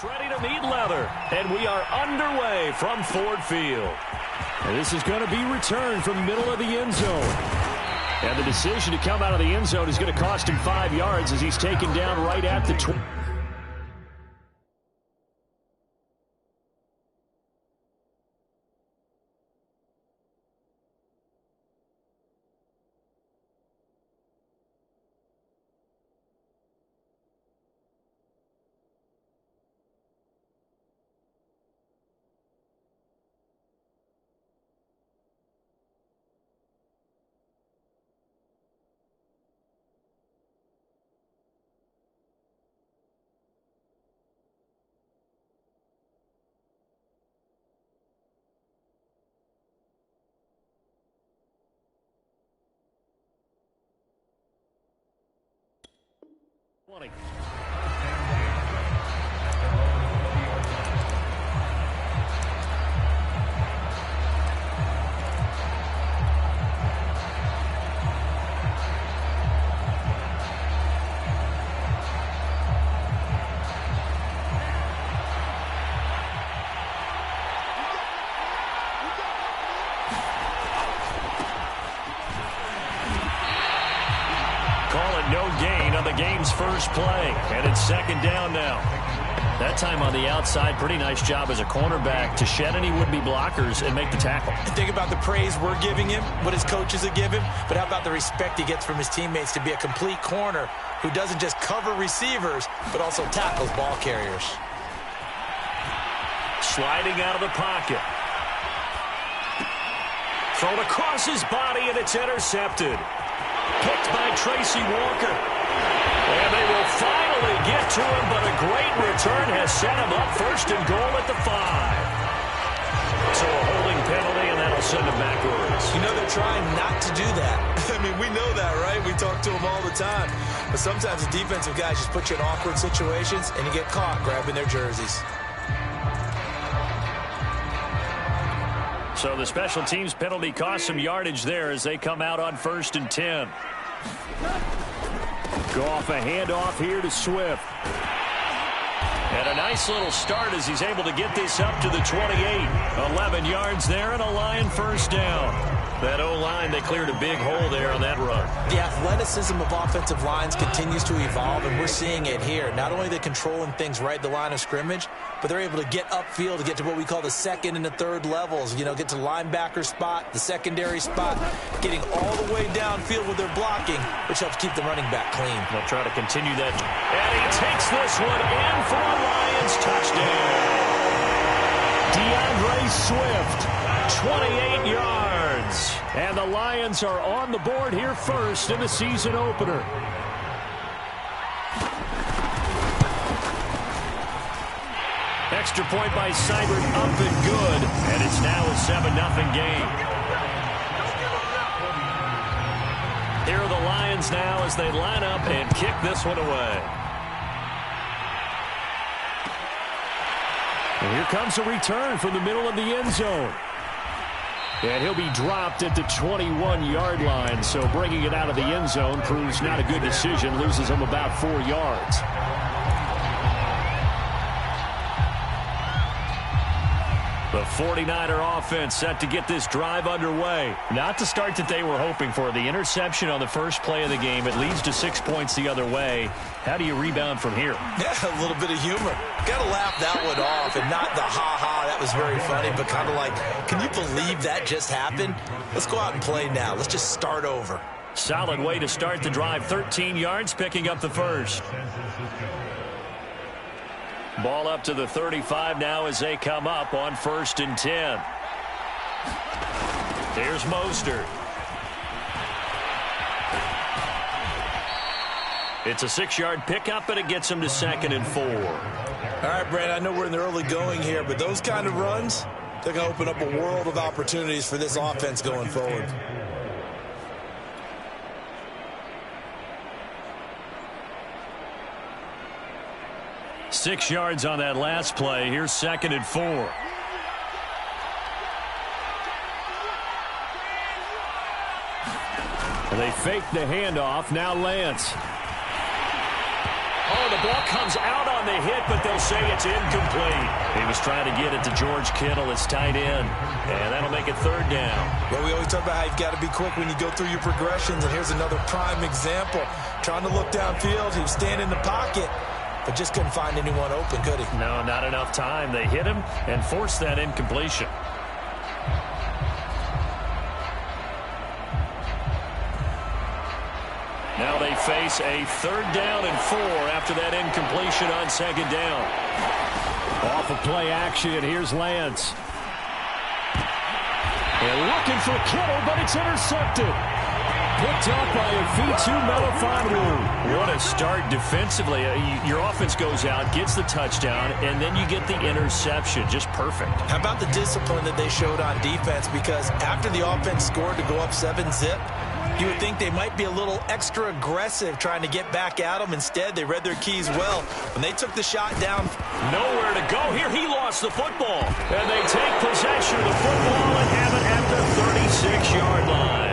gets ready to meet leather, and we are underway from Ford Field. And this is going to be returned from the middle of the end zone. And the decision to come out of the end zone is going to cost him 5 yards as he's taken down right at the 20. No gain on the game's first play, and it's second down now. That time on the outside, pretty nice job as a cornerback to shed any would-be blockers and make the tackle. And think about the praise we're giving him, what his coaches have given, but how about the respect he gets from his teammates to be a complete corner who doesn't just cover receivers, but also tackles ball carriers. Sliding out of the pocket. Thrown across his body, and it's intercepted. Picked by Tracy Walker. And they will finally get to him, but a great return has set him up first and goal at the 5. So a holding penalty, and that'll send him backwards. You know they're trying not to do that. I mean, we know that, right? We talk to them all the time. But sometimes the defensive guys just put you in awkward situations, and you get caught grabbing their jerseys. So the special teams penalty cost some yardage there as they come out on 1st and 10. Go off a handoff here to Swift. And a nice little start as he's able to get this up to the 28. 11 yards there and a Lion first down. That O-line, they cleared a big hole there on that run. The athleticism of offensive lines continues to evolve, and we're seeing it here. Not only are they controlling things right at the line of scrimmage, but they're able to get upfield to get to what we call the second and the third levels. You know, get to the linebacker spot, the secondary spot, getting all the way downfield with their blocking, which helps keep the running back clean. They'll try to continue that. And he takes this one in for a Lions touchdown. DeAndre Swift, 28 yards. And the Lions are on the board here first in the season opener. Extra point by Seibert, up and good. And it's now a 7-0 game. Here are the Lions now as they line up and kick this one away. And here comes a return from the middle of the end zone. And he'll be dropped at the 21-yard line, so bringing it out of the end zone proves not a good decision, loses him about 4 yards. The 49er offense set to get this drive underway. Not the start that they were hoping for. The interception on the first play of the game. It leads to 6 points the other way. How do you rebound from here? Yeah, a little bit of humor. Got to laugh that one off and not the ha-ha. That was very funny, but kind of like, can you believe that just happened? Let's go out and play now. Let's just start over. Solid way to start the drive. 13 yards, picking up the first. Ball up to the 35 now as they come up on 1st and 10. Here's Mostert. It's a 6-yard pickup, and it gets him to 2nd and 4. All right, Brad, I know we're in the early going here, but those kind of runs, they're going to open up a world of opportunities for this offense going forward. Six yards on that last play. Here's 2nd and 4. And they fake the handoff. Now Lance. Oh, the ball comes out on the hit, but they'll say it's incomplete. He was trying to get it to George Kittle, his tight end, and that'll make it third down. Well, we always talk about how you've got to be quick when you go through your progressions, and here's another prime example. Trying to look downfield, he was standing in the pocket, but just couldn't find anyone open, could he? No, not enough time. They hit him and forced that incompletion. Now they face a third down and 4 after that incompletion on second down. Off of play action, here's Lance. And looking for Kittle, but it's intercepted. Picked up by a V2 Melifonwu. What a start defensively. Your offense goes out, gets the touchdown, and then you get the interception. Just perfect. How about the discipline that they showed on defense? Because after the offense scored to go up 7-zip, you would think they might be a little extra aggressive trying to get back at them. Instead, they read their keys well. When they took the shot down, nowhere to go. Here, he lost the football. And they take possession of the football and have it at the 36-yard line.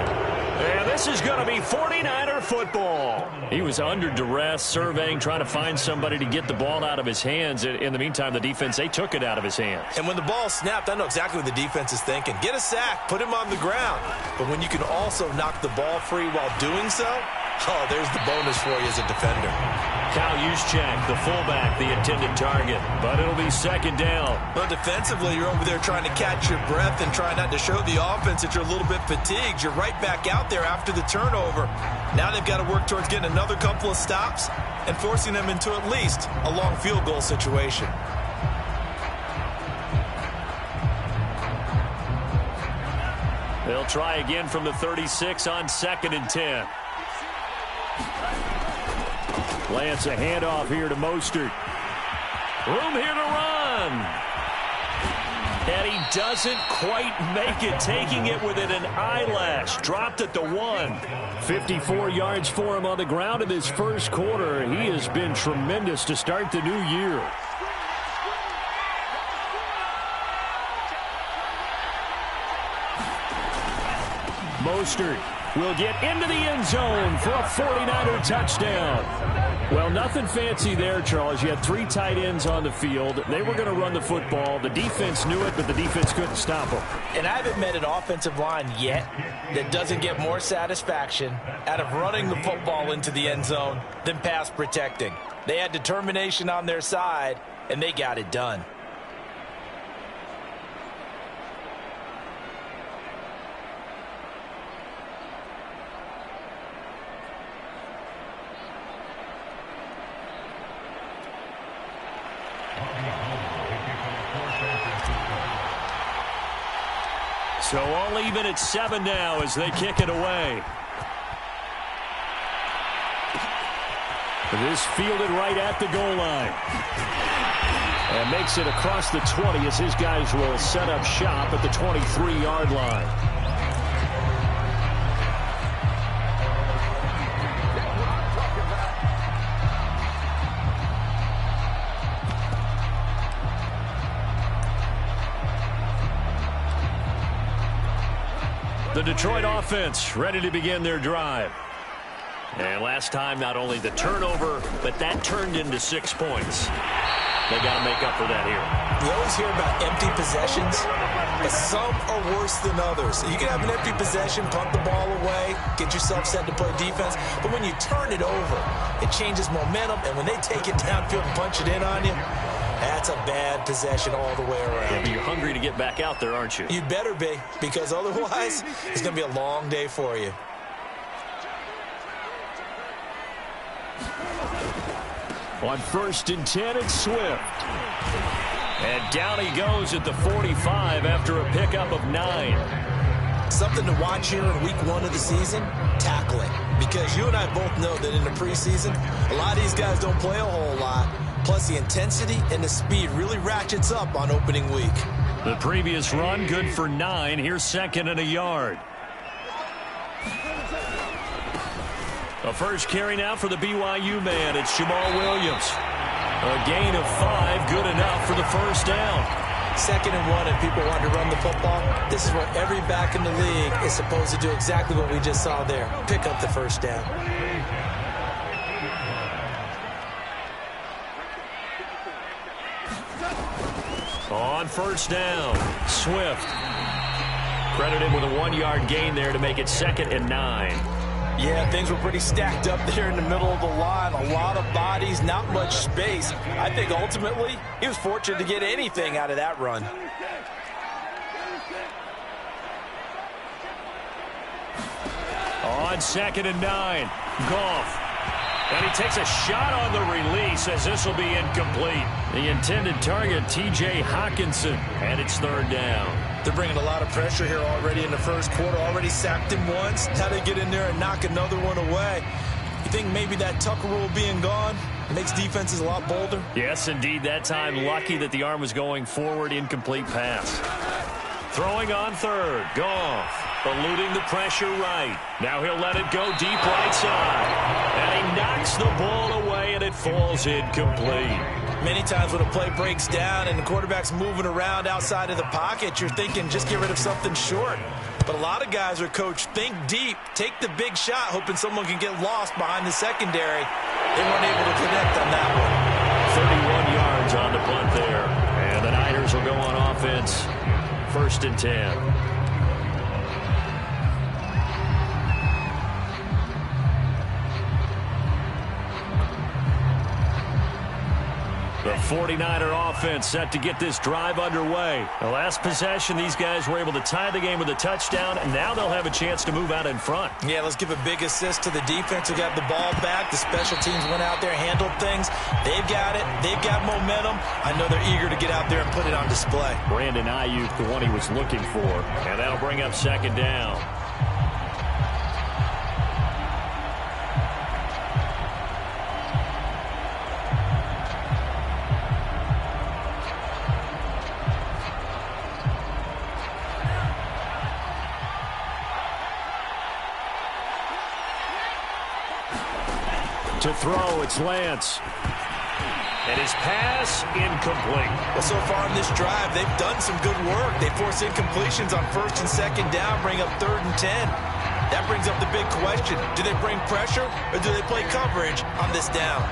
And this is going to be 49er football. He was under duress, surveying, trying to find somebody to get the ball out of his hands. In the meantime, the defense, they took it out of his hands. And when the ball snapped, I know exactly what the defense is thinking. Get a sack, put him on the ground. But when you can also knock the ball free while doing so, oh, there's the bonus for you as a defender. Kyle Juszczyk, the fullback, the intended target. But it'll be second down. Well, defensively, you're over there trying to catch your breath and try not to show the offense that you're a little bit fatigued. You're right back out there after the turnover. Now they've got to work towards getting another couple of stops and forcing them into at least a long field goal situation. They'll try again from the 36 on 2nd and 10. Lance, a handoff here to Mostert. Room here to run. And he doesn't quite make it, taking it within an eyelash. Dropped at the 1. 54 yards for him on the ground in his first quarter. He has been tremendous to start the new year. Mostert will get into the end zone for a 49er touchdown. Well, nothing fancy there, Charles. You had 3 tight ends on the field. They were going to run the football. The defense knew it, but the defense couldn't stop them. And I haven't met an offensive line yet that doesn't get more satisfaction out of running the football into the end zone than pass protecting. They had determination on their side, and they got it done. So all even at 7 now as they kick it away. This fielded right at the goal line. And makes it across the 20 as his guys will set up shop at the 23-yard line. The Detroit offense ready to begin their drive. And last time, not only the turnover, but that turned into 6 points. They got to make up for that here. We always hear about empty possessions, but some are worse than others. You can have an empty possession, punt the ball away, get yourself set to play defense, but when you turn it over, it changes momentum, and when they take it downfield and punch it in on you, that's a bad possession all the way around. Yeah, but you're hungry to get back out there, aren't you? You better be, because otherwise, it's going to be a long day for you. On 1st and 10, it's Swift. And down he goes at the 45 after a pickup of 9. Something to watch here in week 1 of the season, tackling. Because you and I both know that in the preseason, a lot of these guys don't play a whole lot. Plus, the intensity and the speed really ratchets up on opening week. The previous run, good for 9. Here's 2nd and a yard. A first carry now for the BYU man. It's Jamal Williams. A gain of 5, good enough for the first down. 2nd and 1, and people want to run the football. This is what every back in the league is supposed to do, exactly what we just saw there. Pick up the first down. On first down, Swift. Credited with a 1-yard gain there to make it 2nd and 9. Yeah, things were pretty stacked up there in the middle of the line. A lot of bodies, not much space. I think ultimately he was fortunate to get anything out of that run. On 2nd and 9, Goff. And he takes a shot on the release as this will be incomplete. The intended target, T.J. Hawkinson, and it's 3rd down. They're bringing a lot of pressure here already in the first quarter. Already sacked him once. Now they get in there and knock another one away. You think maybe that Tucker rule being gone makes defenses a lot bolder? Yes, indeed. That time, lucky that the arm was going forward. Incomplete pass. Throwing on 3rd, Goff. Eluding the pressure right. Now he'll let it go deep right side. And he knocks the ball away, and it falls incomplete. Many times when a play breaks down and the quarterback's moving around outside of the pocket, you're thinking just get rid of something short. But a lot of guys are coached, think deep, take the big shot, hoping someone can get lost behind the secondary. They weren't able to connect on that one. 31 yards on the punt there. And the Niners will go on offense. 1st and 10. The 49er offense set to get this drive underway. The last possession, these guys were able to tie the game with a touchdown, and now they'll have a chance to move out in front. Yeah, let's give a big assist to the defense who got the ball back. The special teams went out there, handled things. They've got it. They've got momentum. I know they're eager to get out there and put it on display. Brandon Ayuk, the one he was looking for, and that'll bring up 2nd down. To throw, it's Lance. And his pass, incomplete. Well, so far in this drive, they've done some good work. They force incompletions on 1st and 2nd down, bring up 3rd and 10. That brings up the big question. Do they bring pressure or do they play coverage on this down?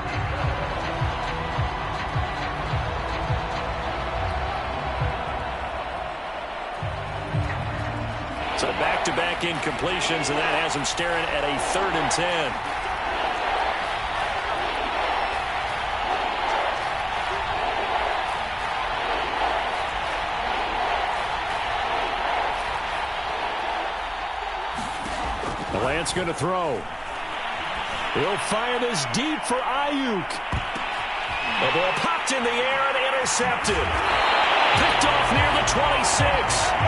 So back-to-back incompletions, and that has him staring at a 3rd and 10. Lance going to throw. He'll fire this deep for Ayuk. The ball popped in the air and intercepted. Picked off near the 26.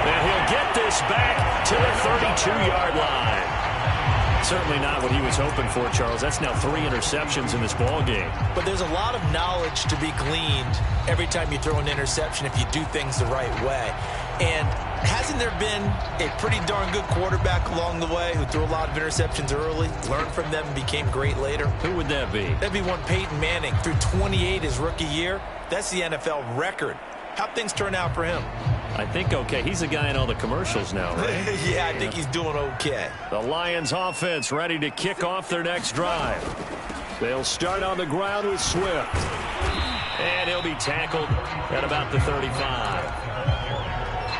And he'll get this back to the 32-yard line. Certainly not what he was hoping for, Charles. That's now 3 interceptions in this ball game. But there's a lot of knowledge to be gleaned every time you throw an interception if you do things the right way. And hasn't there been a pretty darn good quarterback along the way who threw a lot of interceptions early, learned from them, and became great later? Who would that be? That'd be one Peyton Manning. Threw 28 his rookie year. That's the NFL record. How'd things turn out for him? I think okay. He's a guy in all the commercials now, right? Yeah, I think he's doing okay. The Lions offense ready to kick off their next drive. They'll start on the ground with Swift. And he'll be tackled at about the 35.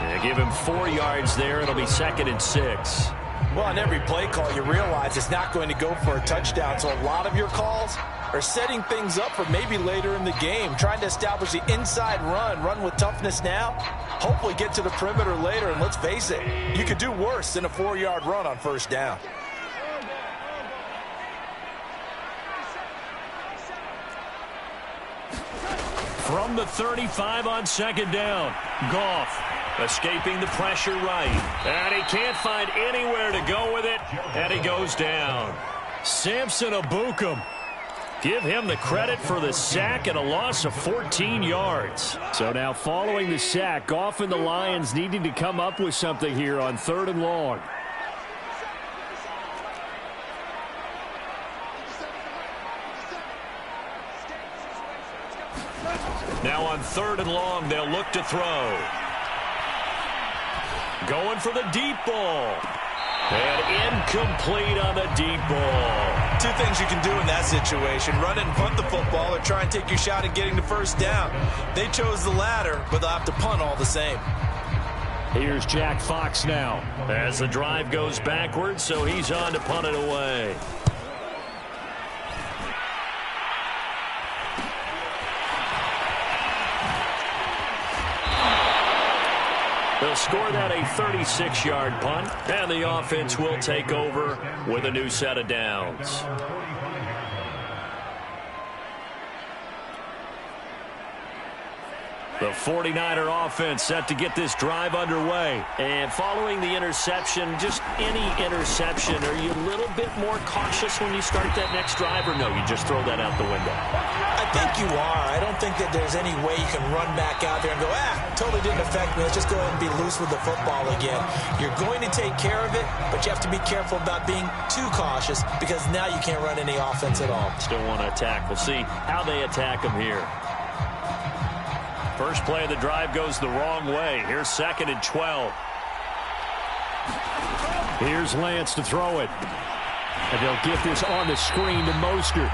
They give him 4 yards there. It'll be 2nd and 6. Well, on every play call, you realize it's not going to go for a touchdown. So a lot of your calls are setting things up for maybe later in the game, trying to establish the inside run with toughness now, hopefully get to the perimeter later. And let's face it, you could do worse than a 4-yard run on 1st down. From the 35 on 2nd down, Goff escaping the pressure right. And he can't find anywhere to go with it, and he goes down. Samson Abukum. Give him the credit for the sack and a loss of 14 yards. So now following the sack, Goff and the Lions needing to come up with something here on 3rd and long. Now on 3rd and long, they'll look to throw. Going for the deep ball. And incomplete on the deep ball. two things you can do in that situation: run it and punt the football, or try and take your shot at getting the first down. They chose the latter, but they'll have to punt all the same. Here's Jack Fox now as the drive goes backwards, so he's on to punt it away. They'll score that a 36-yard punt, and the offense will take over with a new set of downs. The 49er offense set to get this drive underway. And following the interception, just any interception, are you a little bit more cautious when you start that next drive, or no, you just throw that out the window? I think you are. I don't think that there's any way you can run back out there and go, totally didn't affect me. Let's just go ahead and be loose with the football again. You're going to take care of it, but you have to be careful about being too cautious, because now you can't run any offense at all. Still want to attack. We'll see how they attack them here. First play of the drive goes the wrong way. Here's 2nd and 12. Here's Lance to throw it. And they'll get this on the screen to Mostert.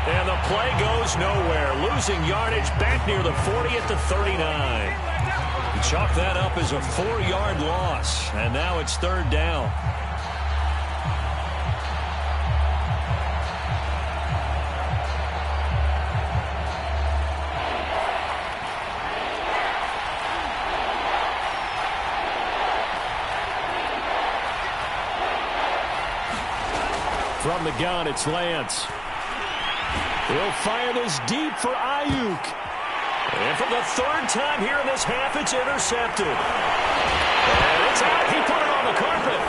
And the play goes nowhere. Losing yardage back near the 40 at the 39. Chalk that up as a 4-yard loss. And now it's 3rd down. From the gun, it's Lance. He'll fire this deep for Ayuk. And for the 3rd time here in this half, it's intercepted. And it's out. He put it on the carpet.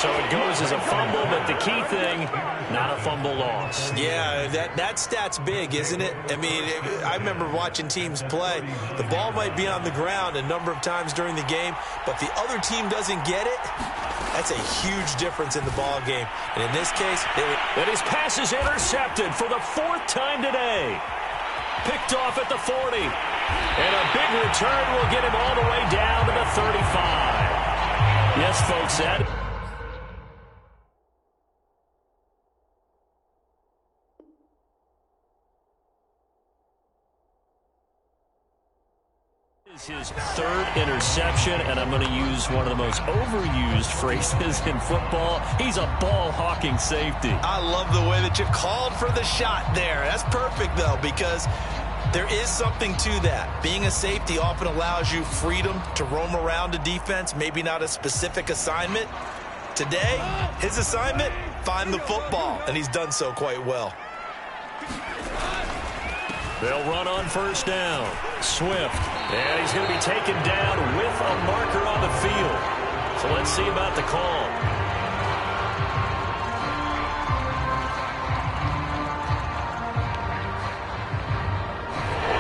So it goes as a fumble, but the key thing, not a fumble loss. Yeah, that stat's big, isn't it? I mean, I remember watching teams play. The ball might be on the ground a number of times during the game, but the other team doesn't get it. That's a huge difference in the ball game. And in this case, and his pass is intercepted for the 4th time today. Picked off at the 40. And a big return will get him all the way down to the 35. Yes, folks, that is his 3rd interception, and I'm going to use one of the most overused phrases in football. He's a ball-hawking safety. I love the way that you called for the shot there. That's perfect, though, because there is something to that. Being a safety often allows you freedom to roam around a defense, maybe not a specific assignment. Today, his assignment, find the football, and he's done so quite well. They'll run on 1st down. Swift. And he's going to be taken down with a marker on the field. So let's see about the call.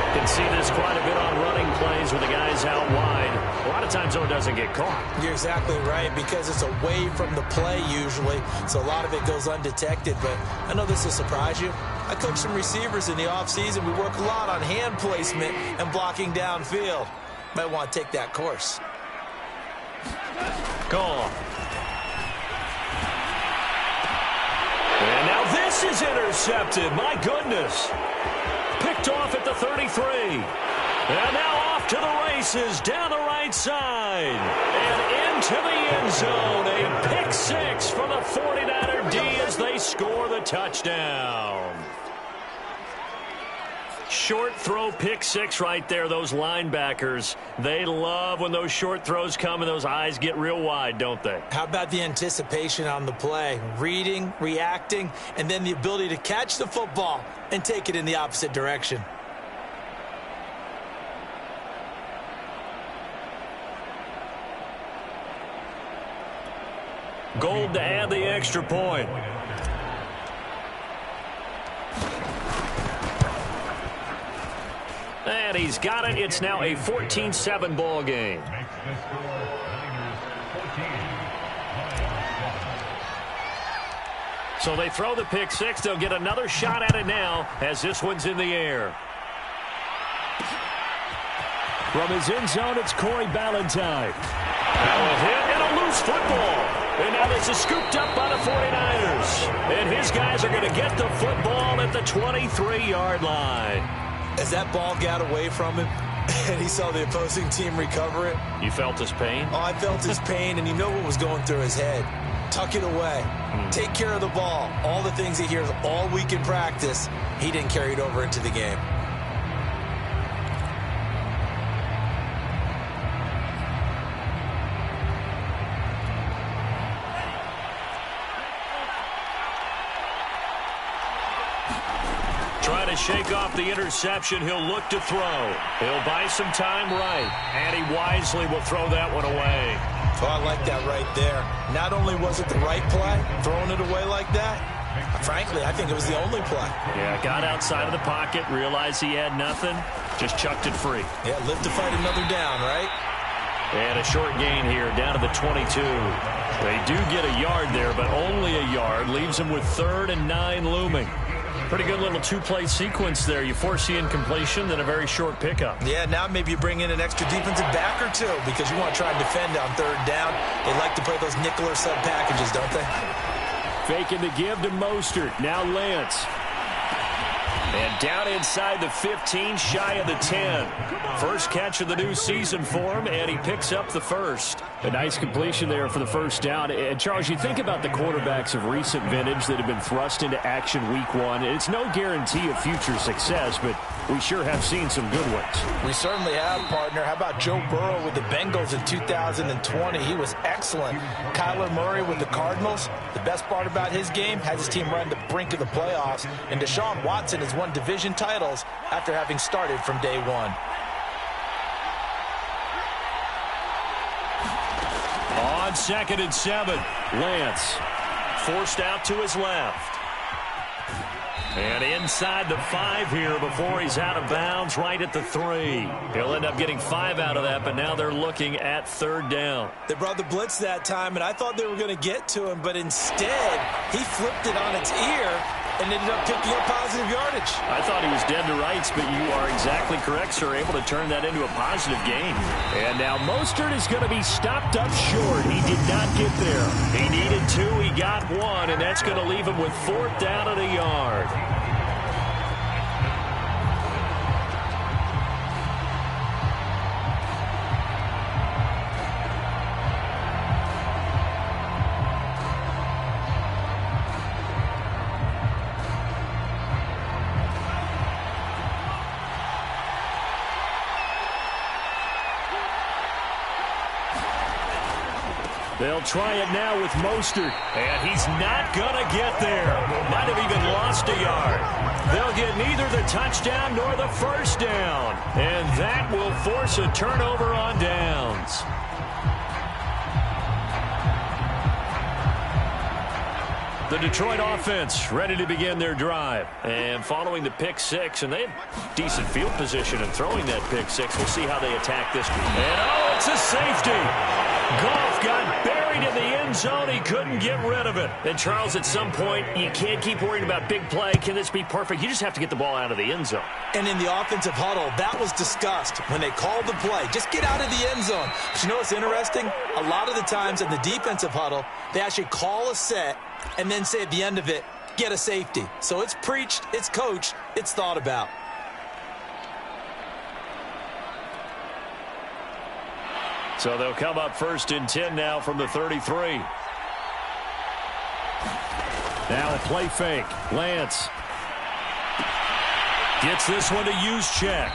You can see this quite a bit on running plays with the guys out wide. A lot of times, though, it doesn't get caught. You're exactly right, because it's away from the play usually, so a lot of it goes undetected. But I know this will surprise you. I coach some receivers in the offseason. We work a lot on hand placement and blocking downfield. Might want to take that course. Call. And now this is intercepted. My goodness. Picked off at the 33. And now off to the races down the right side. And into the end zone. A pick 6 for the 49er D as they score the touchdown. Short throw, pick 6 right there. Those linebackers, they love when those short throws come and those eyes get real wide, don't they? How about the anticipation on the play? Reading, reacting, and then the ability to catch the football and take it in the opposite direction. Gold to add the extra point. And he's got it. It's now a 14-7 ball game. So they throw the pick 6. They'll get another shot at it now as this one's in the air. From his end zone, it's Corey Ballantyne. That will hit and a loose football. And now this is scooped up by the 49ers. And his guys are going to get the football at the 23-yard line. As that ball got away from him and he saw the opposing team recover it. You felt his pain? Oh, I felt his pain, and you know what was going through his head. Tuck it away. Take care of the ball. All the things he hears all week in practice, he didn't carry it over into the game. Trying to shake off the interception, he'll look to throw. He'll buy some time right, and he wisely will throw that one away. Oh, I like that right there. Not only was it the right play, throwing it away like that, frankly, I think it was the only play. Yeah, got outside of the pocket, realized he had nothing, just chucked it free. Yeah, live to fight another down, right? And a short gain here, down to the 22. They do get a yard there, but only a yard. Leaves them with 3rd and 9 looming. Pretty good little two-play sequence there. You force the incompletion, then a very short pickup. Yeah, now maybe you bring in an extra defensive back or two because you want to try and defend on 3rd down. They like to play those nickel or sub packages, don't they? Faking the give to Mostert. Now Lance. And down inside the 15, shy of the 10. First catch of the new season for him, and he picks up the first. A nice completion there for the first down. And, Charles, you think about the quarterbacks of recent vintage that have been thrust into action week 1. It's no guarantee of future success, but we sure have seen some good ones. We certainly have, partner. How about Joe Burrow with the Bengals in 2020? He was excellent. Kyler Murray with the Cardinals. The best part about his game has his team run the brink of the playoffs. And Deshaun Watson has won division titles after having started from day 1. On 2nd and 7, Lance forced out to his left. And inside the 5 here before he's out of bounds, right at the 3. He'll end up getting 5 out of that, but now they're looking at 3rd down. They brought the blitz that time, and I thought they were going to get to him, but instead he flipped it on its ear and ended up picking up positive yardage. I thought he was dead to rights, but you are exactly correct, sir, able to turn that into a positive gain. And now Mostert is going to be stopped up short. He did not get there. He needed 2, he got 1, and that's going to leave him with 4th down and a yard. They'll try it now with Mostert, and he's not going to get there. Might have even lost a yard. They'll get neither the touchdown nor the first down, and that will force a turnover on downs. The Detroit offense ready to begin their drive. And following the pick 6, and they have decent field position in throwing that pick 6. We'll see how they attack this one. And, oh, it's a safety. Goff got buried in the end zone. He couldn't get rid of it. And, Charles, at some point, you can't keep worrying about big play. Can this be perfect? You just have to get the ball out of the end zone. And in the offensive huddle, that was discussed when they called the play. Just get out of the end zone. But you know what's interesting? A lot of the times in the defensive huddle, they actually call a set and then say at the end of it, get a safety. So it's preached, it's coached, it's thought about. So they'll come up 1st and 10 now from the 33. Now a play fake. Lance gets this one to use check.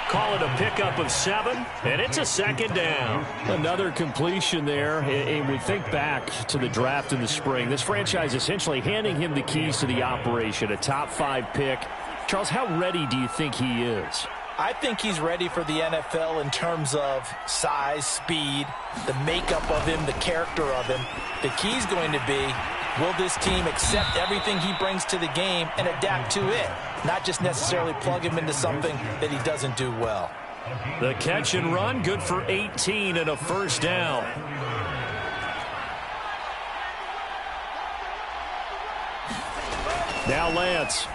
Call it a pickup of 7, and it's a 2nd down. Another completion there, and we think back to the draft in the spring. This franchise essentially handing him the keys to the operation, a top 5 pick. Charles, how ready do you think he is? I think he's ready for the NFL in terms of size, speed, the makeup of him, the character of him. The key's going to be, will this team accept everything he brings to the game and adapt to it? Not just necessarily plug him into something that he doesn't do well. The catch and run, good for 18 and a first down. Now Lance.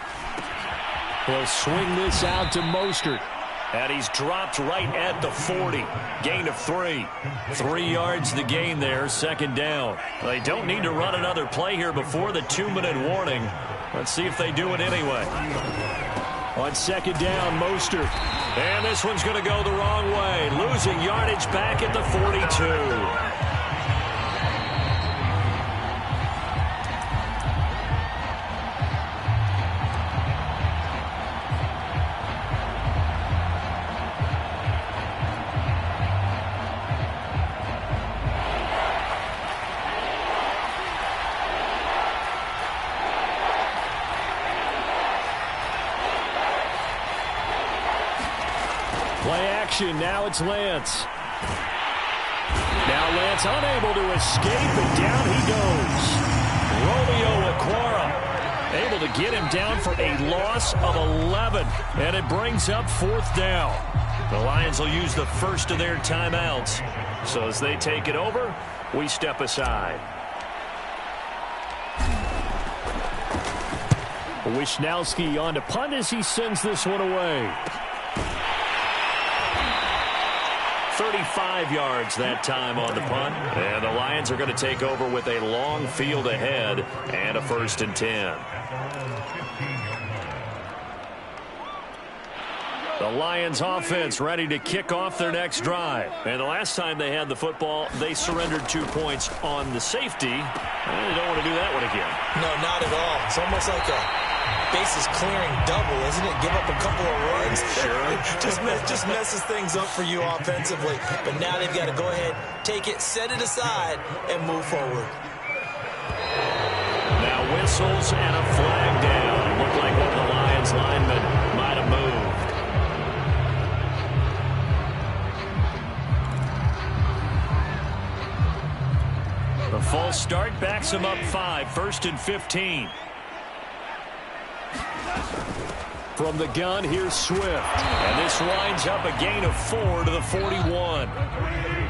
He'll swing this out to Mostert. And he's dropped right at the 40. Gain of 3. 3 yards the gain there, second down. They don't need to run another play here before the 2-minute warning. Let's see if they do it anyway. On second down, Mostert. And this one's going to go the wrong way. Losing yardage back at the 42. Play action. Now it's Lance. Now Lance unable to escape, and down he goes. Wk1 able to get him down for a loss of 11, and it brings up 4th down. The Lions will use the first of their timeouts. So as they take it over, we step aside. Wisnowski on to punt as he sends this one away. 35 yards that time on the punt. And the Lions are going to take over with a long field ahead and a 1st and 10. The Lions offense ready to kick off their next drive. And the last time they had the football, they surrendered 2 points on the safety. And they don't want to do that one again. No, not at all. It's almost like a bases clearing double, isn't it? Give up a couple of runs. Sure. just messes things up for you offensively. But now they've got to go ahead, take it, set it aside, and move forward. Now whistles and a flag down. Looked like one of the Lions linemen might have moved. The false start backs him up 5, 1st and 15. From the gun, here's Swift. And this winds up a gain of 4 to the 41.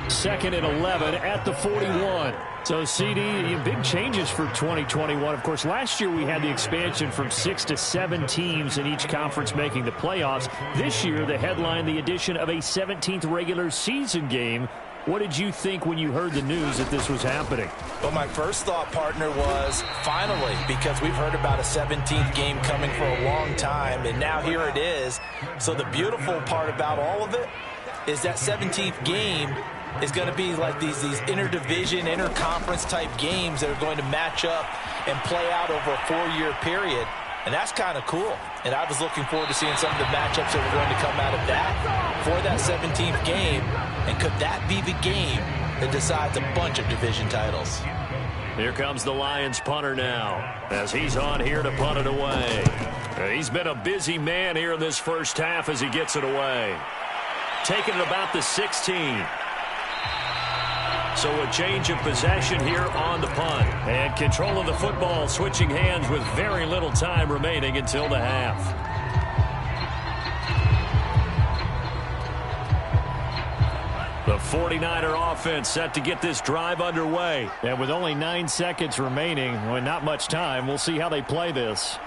2nd and 11 at the 41. So, CD, big changes for 2021. Of course, last year we had the expansion from 6 to 7 teams in each conference making the playoffs. This year, the headline, the addition of a 17th regular season game. What did you think when you heard the news that this was happening? Well, my first thought, partner, was finally, because we've heard about a 17th game coming for a long time, and now here it is. So the beautiful part about all of it is that 17th game is going to be like these interdivision, interconference type games that are going to match up and play out over a 4-year period. And that's kind of cool. And I was looking forward to seeing some of the matchups that were going to come out of that for that 17th game. And could that be the game that decides a bunch of division titles? Here comes the Lions punter now as he's on here to punt it away. He's been a busy man here in this first half as he gets it away. Taking it about the 16. So a change of possession here on the punt. And control of the football switching hands with very little time remaining until the half. The 49er offense set to get this drive underway. And with only 9 seconds remaining, well, not much time, we'll see how they play this.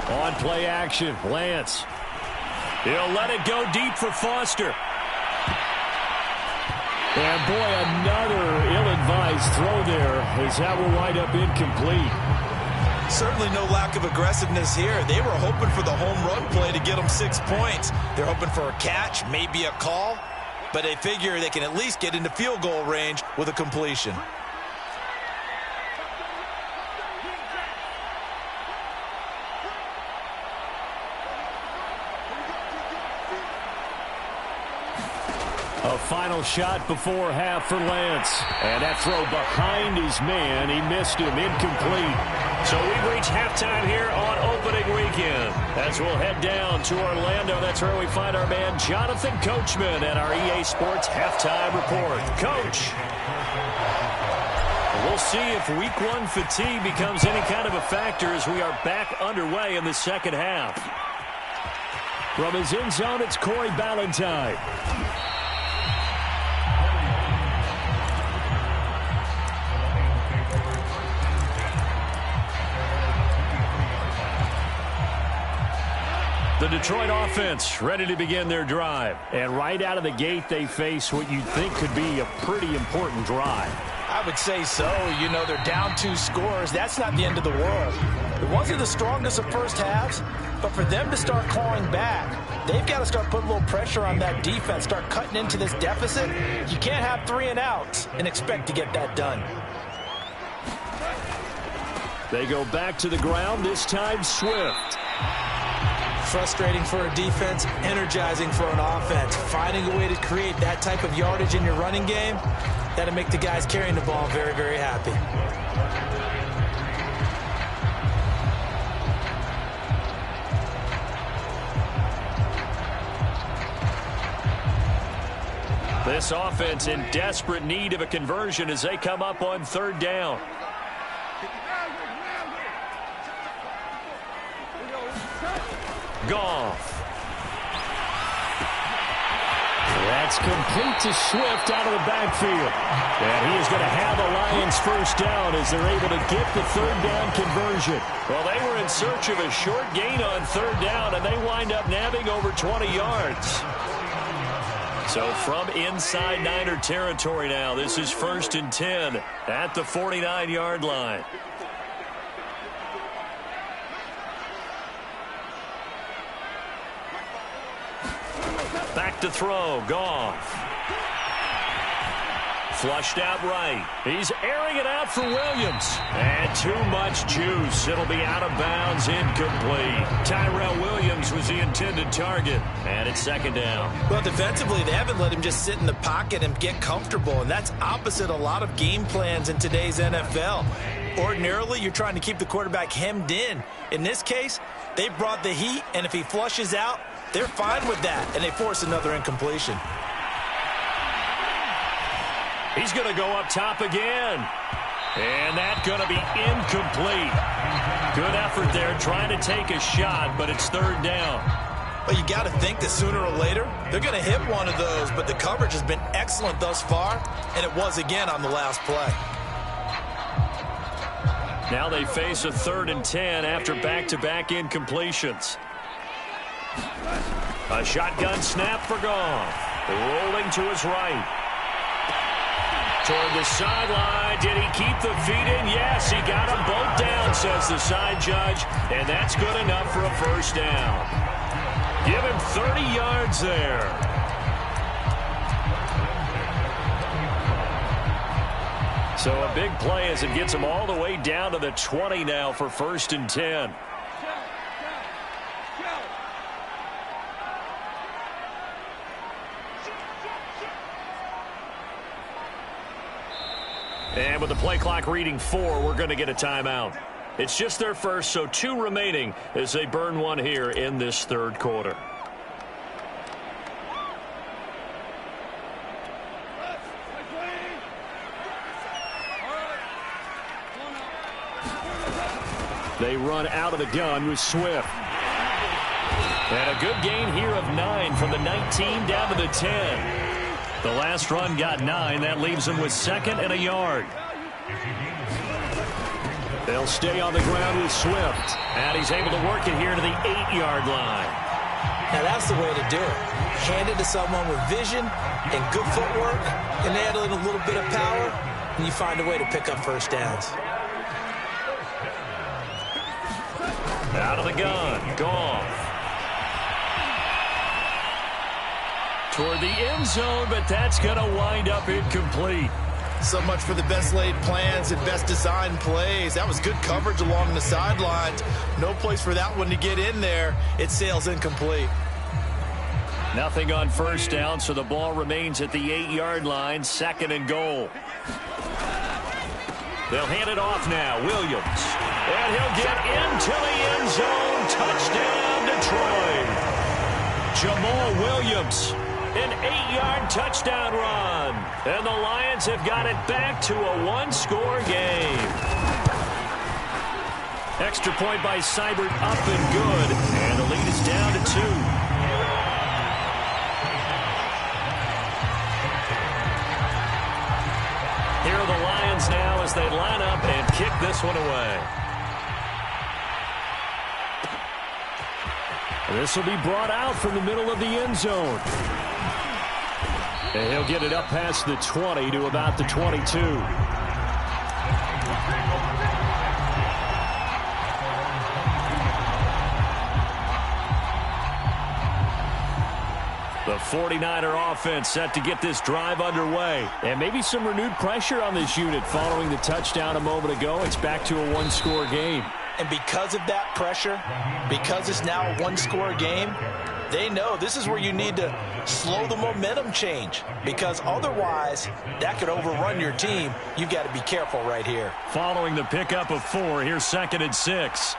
On play action, Lance. He'll let it go deep for Foster. And, boy, another ill-advised throw there as that will wind up incomplete. Certainly no lack of aggressiveness here. They were hoping for the home run play to get them 6 points. They're hoping for a catch, maybe a call, but they figure they can at least get into field goal range with a completion. A final shot before half for Lance. And that throw behind his man. He missed him. Incomplete. So we've reached halftime here on opening weekend. As we'll head down to Orlando, that's where we find our man Jonathan Coachman at our EA Sports Halftime Report. Coach. We'll see if Week 1 fatigue becomes any kind of a factor as we are back underway in the second half. From his end zone, it's Corey Ballantyne. The Detroit offense ready to begin their drive. And right out of the gate, they face what you'd think could be a pretty important drive. I would say so. You know, they're down 2 scores. That's not the end of the world. It wasn't the strongest of first halves, but for them to start clawing back, they've got to start putting a little pressure on that defense, start cutting into this deficit. You can't have 3 and outs and expect to get that done. They go back to the ground, this time Swift. Frustrating for a defense, energizing for an offense. Finding a way to create that type of yardage in your running game, that'll make the guys carrying the ball very, very happy. This offense in desperate need of a conversion as they come up on 3rd down. Goff. That's complete to Swift out of the backfield. And he is going to have the Lions first down as they're able to get the 3rd down conversion. Well, they were in search of a short gain on 3rd down, and they wind up nabbing over 20 yards. So from inside Niner territory now, this is 1st and 10 at the 49-yard line. Back to throw, Goff. Flushed out right. He's airing it out for Williams. And too much juice. It'll be out of bounds, incomplete. Tyrell Williams was the intended target. And it's 2nd down. Well, defensively, they haven't let him just sit in the pocket and get comfortable. And that's opposite a lot of game plans in today's NFL. Ordinarily, you're trying to keep the quarterback hemmed in. In this case, they brought the heat, and if he flushes out, they're fine with that, and they force another incompletion. He's going to go up top again. And that's going to be incomplete. Good effort there trying to take a shot, but it's 3rd down. Well, you got to think that sooner or later, they're going to hit one of those, but the coverage has been excellent thus far, and it was again on the last play. Now they face a 3rd and 10 after back-to-back incompletions. A shotgun snap for Goff. Rolling to his right. Toward the sideline. Did he keep the feet in? Yes, he got them both down, says the side judge. And that's good enough for a 1st down. Give him 30 yards there. So a big play as it gets him all the way down to the 20 now for 1st and 10. And with the play clock reading 4, we're going to get a timeout. It's just their first, so 2 remaining as they burn one here in this 3rd quarter. They run out of the gun with Swift. And a good gain here of 9 from the 19 down to the 10. The last run got 9. That leaves them with 2nd and a yard. They'll stay on the ground with Swift. And he's able to work it here to the 8-yard line. Now that's the way to do it. Hand it to someone with vision and good footwork, and add in a little bit of power, and you find a way to pick up 1st downs. Out of the gun. Goff. Toward the end zone, but that's going to wind up incomplete. So much for the best laid plans and best designed plays. That was good coverage along the sidelines. No place for that one to get in there. It sails incomplete. Nothing on 1st down, so the ball remains at the 8-yard line, 2nd and goal. They'll hand it off now. Williams. And he'll get into the end zone. Touchdown, Detroit. Jamal Williams. An 8-yard touchdown run. And the Lions have got it back to a 1-score game. Extra point by Seibert up and good. And the lead is down to 2. Here are the Lions now as they line up and kick this one away. This will be brought out from the middle of the end zone. And he'll get it up past the 20 to about the 22. The 49er offense set to get this drive underway. And maybe some renewed pressure on this unit following the touchdown a moment ago. It's back to a one-score game. And because of that pressure, because it's now a one-score game, they know this is where you need to slow the momentum change, because otherwise that could overrun your team. You've got to be careful right here. Following the pickup of 4, here's 2nd and 6.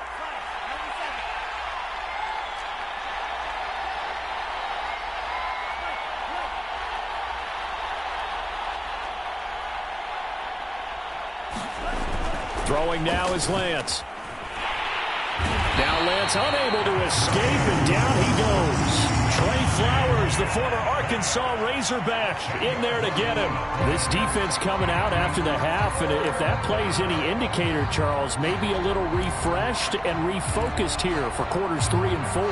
Throwing now is Lance. Now Lance unable to escape, and down he goes. Trey Flowers, the former Arkansas Razorback, in there to get him. This defense coming out after the half, and if that plays any indicator, Charles, maybe a little refreshed and refocused here for quarters 3 and 4.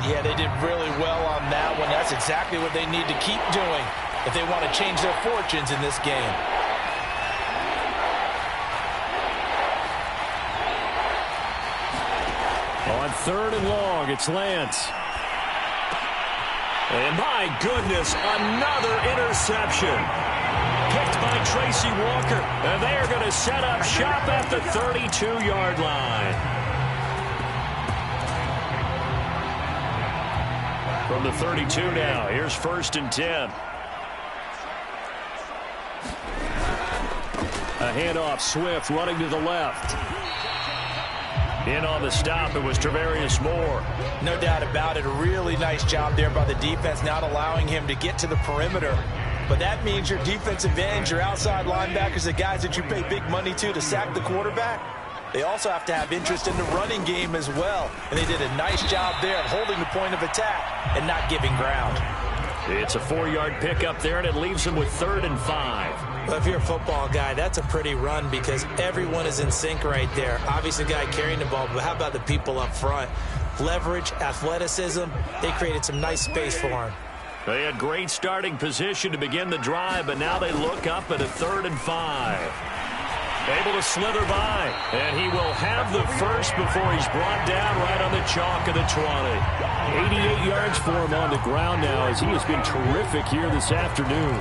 Yeah, they did really well on that one. That's exactly what they need to keep doing if they want to change their fortunes in this game. On 3rd and long, it's Lance. And my goodness, another interception. Picked by Tracy Walker. And they are going to set up shop at the 32-yard line. From the 32 now, here's 1st and 10. A handoff, Swift running to the left. In on the stop, it was Travarius Moore. No doubt about it. A really nice job there by the defense, not allowing him to get to the perimeter. But that means your defensive ends, your outside linebackers, the guys that you pay big money to sack the quarterback, they also have to have interest in the running game as well. And they did a nice job there of holding the point of attack and not giving ground. It's a 4-yard pickup there, and it leaves them with 3rd and 5. Well, if you're a football guy, that's a pretty run because everyone is in sync right there. Obviously, the guy carrying the ball, but how about the people up front? Leverage, athleticism, they created some nice space for him. They had great starting position to begin the drive, but now they look up at a 3rd and 5. Able to slither by, and he will have the first before he's brought down right on the chalk of the 20. 88 yards for him on the ground now as he has been terrific here this afternoon.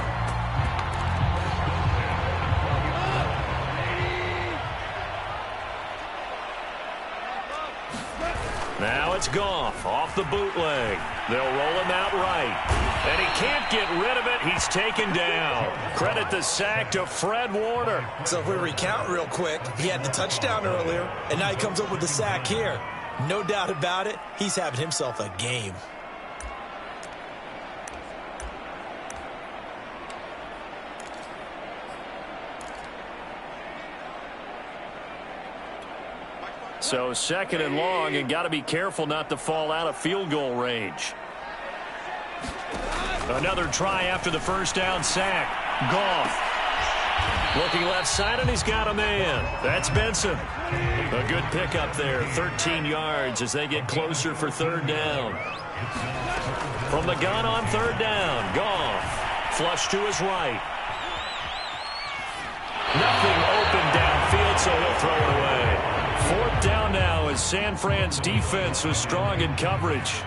Now it's Goff off the bootleg. They'll roll him out right. And he can't get rid of it. He's taken down. Credit the sack to Fred Warner. So if we recount real quick, he had the touchdown earlier, and now he comes up with the sack here. No doubt about it, he's having himself a game. So 2nd and long, and got to be careful not to fall out of field goal range. Another try after the first down sack. Goff looking left side, and he's got a man. That's Benson. A good pickup there, 13 yards as they get closer for 3rd down. From the gun on 3rd down, Goff flush to his right. Nothing open downfield, so he'll throw it away. 4th down now as San Fran's defense was strong in coverage.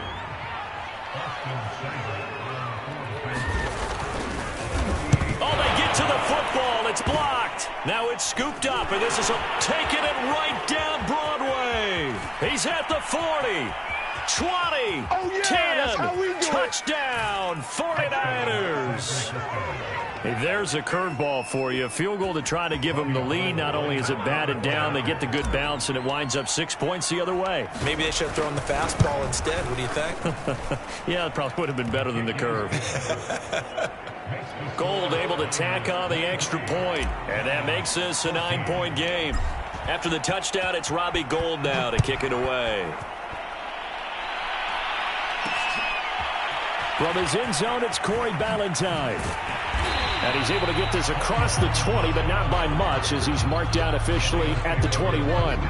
Oh, they get to the football. It's blocked. Now it's scooped up, and this is taking it right down Broadway. He's at the 40. 20, 10, touchdown, 49ers. Hey, there's a curveball for you. A field goal to try to give them the lead. Not only is it batted down, they get the good bounce, and it winds up 6 points the other way. Maybe they should have thrown the fastball instead. What do you think? Yeah, it probably would have been better than the curve. Gold able to tack on the extra point, and that makes this a 9-point game. After the touchdown, it's Robbie Gould now to kick it away. From his end zone, it's Corey Ballantyne. And he's able to get this across the 20, but not by much as he's marked down officially at the 21.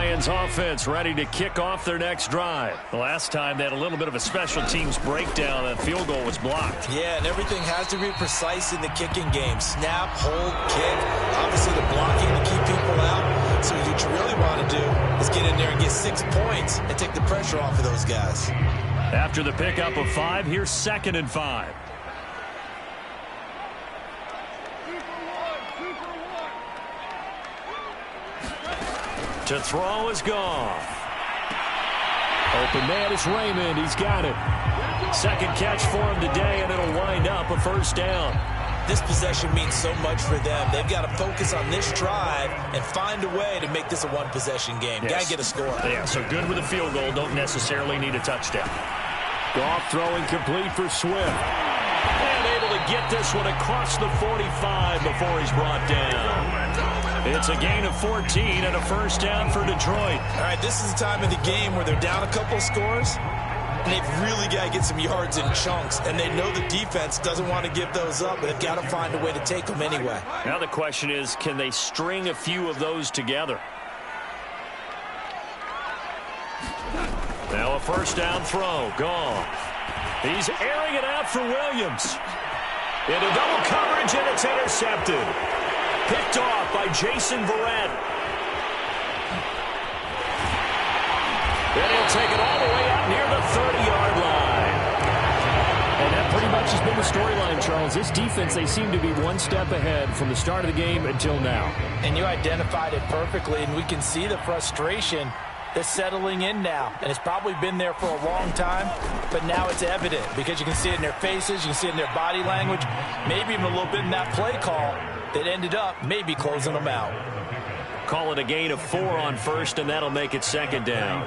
Lions offense ready to kick off their next drive. The last time they had a little bit of a special teams breakdown. That field goal was blocked. Yeah, and everything has to be precise in the kicking game. Snap, hold, kick. Obviously the blocking to keep people out. So what you really want to do is get in there and get 6 points and take the pressure off of those guys. After the pickup of 5, here's 2nd and 5. To throw is Goff. Open man is Raymond. He's got it. Second catch for him today, and it'll wind up a first down. This possession means so much for them. They've got to focus on this drive and find a way to make this a one-possession game. Yes. Got to get a score. Yeah, so good with a field goal. Don't necessarily need a touchdown. Goff throwing complete for Swift. And able to get this one across the 45 before he's brought down. It's a gain of 14 and a first down for Detroit. All right, this is the time of the game where they're down a couple of scores, and they've really got to get some yards in chunks, and they know the defense doesn't want to give those up, but they've got to find a way to take them anyway. Now the question is, can they string a few of those together? Now a first down throw. Goff. He's airing it out for Williams. Into double coverage, and it's intercepted. Picked off by Jason Verrett. Then he'll take it all the way out near the 30-yard line. And that pretty much has been the storyline, Charles. This defense, they seem to be one step ahead from the start of the game until now. And you identified it perfectly, and we can see the frustration that's settling in now. And it's probably been there for a long time, but now it's evident because you can see it in their faces, you can see it in their body language, maybe even a little bit in that play call that ended up maybe closing them out. Call it a gain of 4 on first, and that'll make it second down.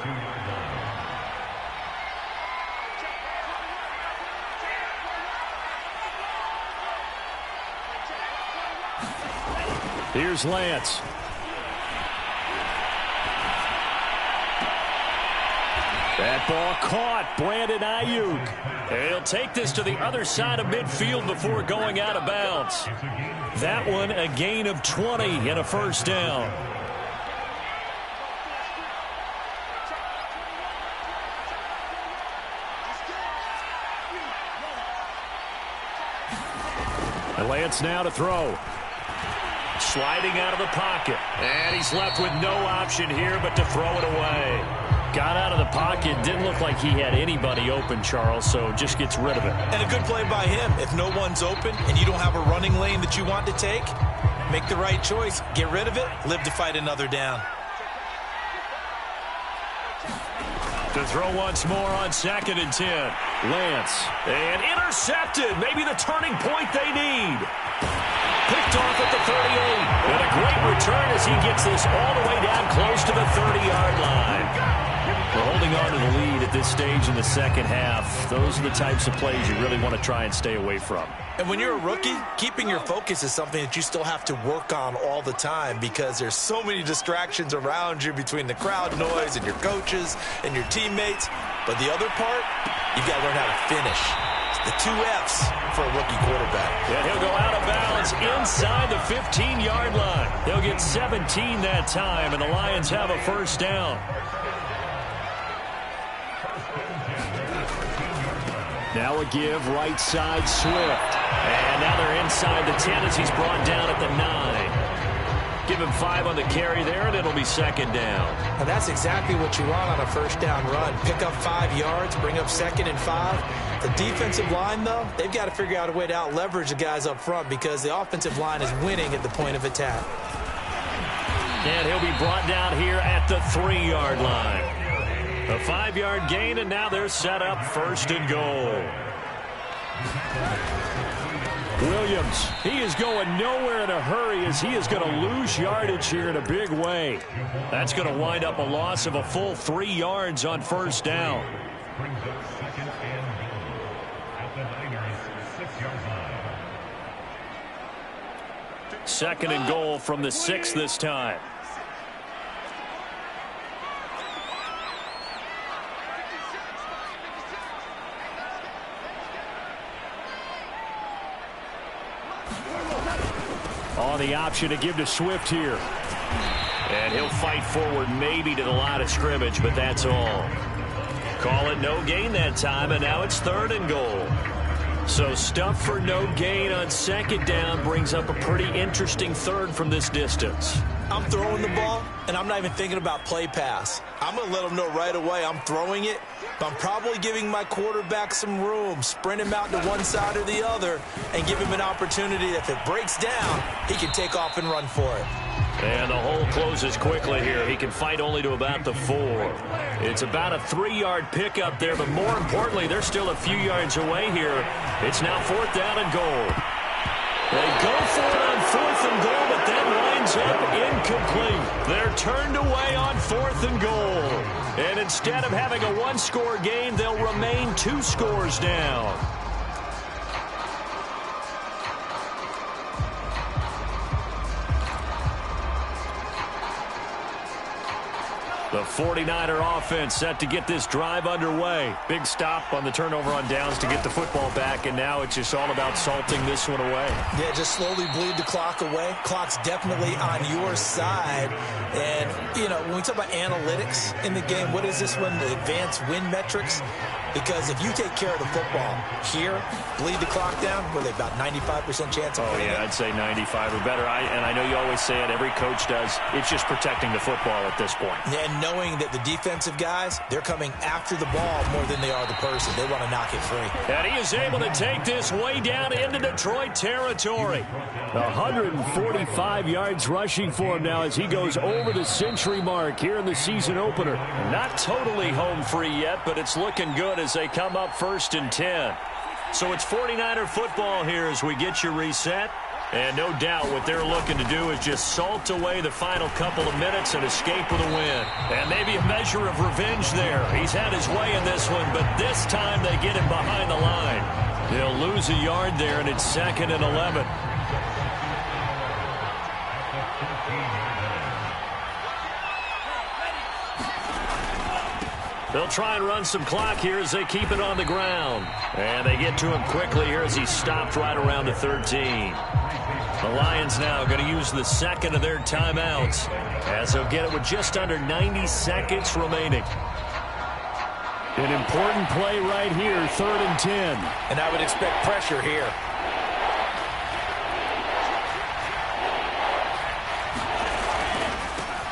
Here's Lance. That ball caught. Brandon Ayuk. And he'll take this to the other side of midfield before going out of bounds. That one a gain of 20 and a first down. And Lance now to throw. Sliding out of the pocket. And he's left with no option here but to throw it away. Got out of the pocket. Didn't look like he had anybody open, Charles, so just gets rid of it. And a good play by him. If no one's open and you don't have a running lane that you want to take, make the right choice. Get rid of it. Live to fight another down. To throw once more on 2nd and 10. Lance. And intercepted. Maybe the turning point they need. Picked off at the 38. And a great return as he gets this all the way down close to the 30-yard line. We're holding on to the lead at this stage in the second half. Those are the types of plays you really want to try and stay away from. And when you're a rookie, keeping your focus is something that you still have to work on all the time because there's so many distractions around you between the crowd noise and your coaches and your teammates. But the other part, you've got to learn how to finish. The 2 F's for a rookie quarterback. And he'll go out of bounds inside the 15-yard line. They'll get 17 that time, and the Lions have a first down. Now a give, right side, Swift. And now they're inside the 10 as he's brought down at the 9. Give him 5 on the carry there, and it'll be second down. And that's exactly what you want on a first down run. Pick up 5 yards, bring up 2nd and 5. The defensive line, though, they've got to figure out a way to out-leverage the guys up front because the offensive line is winning at the point of attack. And he'll be brought down here at the 3-yard line. A 5-yard gain, and now they're set up 1st and goal. Williams, he is going nowhere in a hurry as he is going to lose yardage here in a big way. That's going to wind up a loss of a full 3 yards on first down. Second and goal from the 6 this time. On the option to give to Swift here. And he'll fight forward maybe to the line of scrimmage, but that's all. Call it no gain that time, and now it's 3rd and goal. So stuff for no gain on 2nd down brings up a pretty interesting 3rd from this distance. I'm throwing the ball, and I'm not even thinking about play pass. I'm going to let them know right away I'm throwing it, but I'm probably giving my quarterback some room, sprint him out to one side or the other, and give him an opportunity that if it breaks down, he can take off and run for it. And the hole closes quickly here. He can fight only to about the 4. It's about a 3-yard pickup there, but more importantly, they're still a few yards away here. It's now 4th down and goal. They go for it on 4th and goal, but that winds up incomplete. They're turned away on 4th and goal. And instead of having a 1-score game, they'll remain 2 scores down. The 49er offense set to get this drive underway. Big stop on the turnover on downs to get the football back, and now it's just all about salting this one away. Yeah, just slowly bleed the clock away. Clock's definitely on your side. And, you know, when we talk about analytics in the game, what is this one? The advanced win metrics? Because if you take care of the football here, bleed the clock down, were they about 95% chance of winning? Oh, yeah, I'd say 95 or better. And I know you always say it, every coach does. It's just protecting the football at this point. And knowing that the defensive guys, they're coming after the ball more than they are the person. They want to knock it free. And he is able to take this way down into Detroit territory. 145 yards rushing for him now as he goes over the century mark here in the season opener. Not totally home free yet, but it's looking good as they come up 1st and 10. So it's 49er football here as we get you reset. And no doubt what they're looking to do is just salt away the final couple of minutes and escape with a win. And maybe a measure of revenge there. He's had his way in this one, but this time they get him behind the line. They'll lose a yard there, and it's 2nd and 11. They'll try and run some clock here as they keep it on the ground. And they get to him quickly here as he stopped right around the 13. The Lions now going to use the 2nd of their timeouts as they'll get it with just under 90 seconds remaining. An important play right here, 3rd and 10. And I would expect pressure here.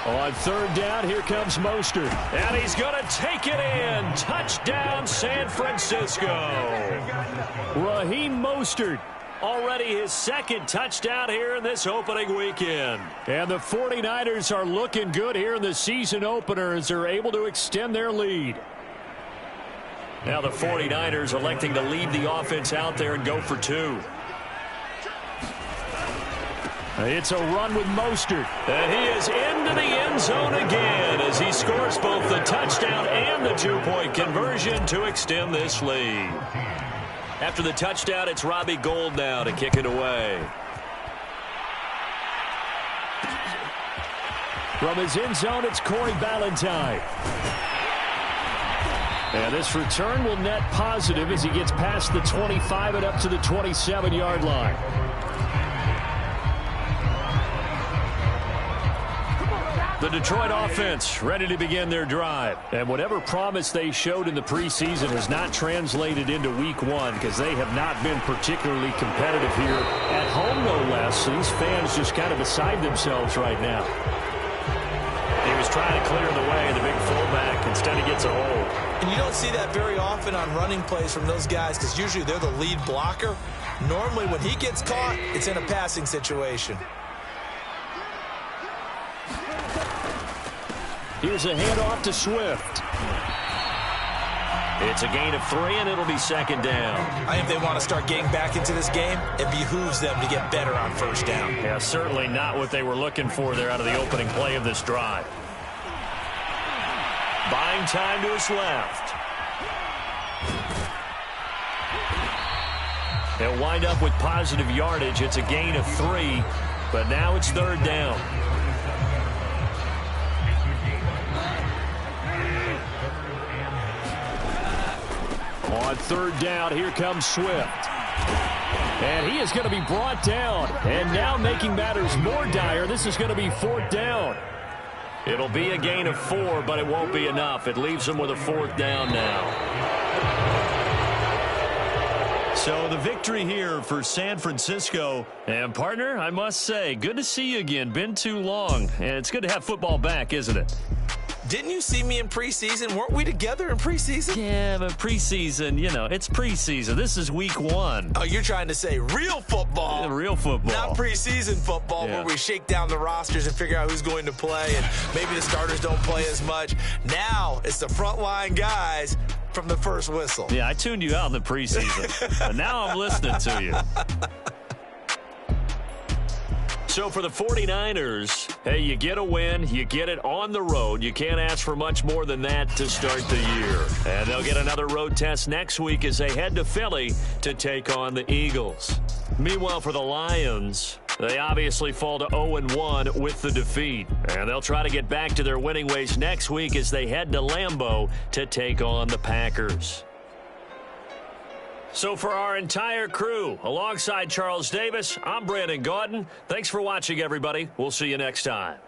On 3rd down, here comes Mostert. And he's going to take it in. Touchdown, San Francisco. Raheem Mostert. Already his 2nd touchdown here in this opening weekend. And the 49ers are looking good here in the season opener as they're able to extend their lead. Now the 49ers electing to leave the offense out there and go for 2. It's a run with Mostert. And he is into the end zone again as he scores both the touchdown and the 2-point conversion to extend this lead. After the touchdown, it's Robbie Gould now to kick it away. From his end zone, it's Corey Ballantyne. And this return will net positive as he gets past the 25 and up to the 27-yard line. The Detroit offense ready to begin their drive. And whatever promise they showed in the preseason has not translated into week 1 because they have not been particularly competitive here at home, no less. These fans just kind of beside themselves right now. He was trying to clear the way, the big fullback. Instead, he gets a hold. And you don't see that very often on running plays from those guys because usually they're the lead blocker. Normally, when he gets caught, it's in a passing situation. Here's a handoff to Swift. It's a gain of 3, and it'll be 2nd down. I think they want to start getting back into this game. It behooves them to get better on 1st down. Yeah, certainly not what they were looking for there out of the opening play of this drive. Buying time to his left. They'll wind up with positive yardage. It's a gain of 3, but now it's 3rd down. On 3rd down, here comes Swift. And he is going to be brought down. And now making matters more dire, this is going to be 4th down. It'll be a gain of 4, but it won't be enough. It leaves them with a 4th down now. So the victory here for San Francisco. And, partner, I must say, good to see you again. Been too long. And it's good to have football back, isn't it? Didn't you see me in preseason? Weren't we together in preseason? Yeah, but preseason, you know, it's preseason. This is week 1. Oh, you're trying to say real football. Real football. Not preseason football where we shake down the rosters and figure out who's going to play, and maybe the starters don't play as much. Now it's the frontline guys from the first whistle. Yeah, I tuned you out in the preseason. But now I'm listening to you. So for the 49ers, hey, you get a win, you get it on the road. You can't ask for much more than that to start the year. And they'll get another road test next week as they head to Philly to take on the Eagles. Meanwhile, for the Lions, they obviously fall to 0-1 with the defeat. And they'll try to get back to their winning ways next week as they head to Lambeau to take on the Packers. So for our entire crew, alongside Charles Davis, I'm Brandon Gaudin. Thanks for watching, everybody. We'll see you next time.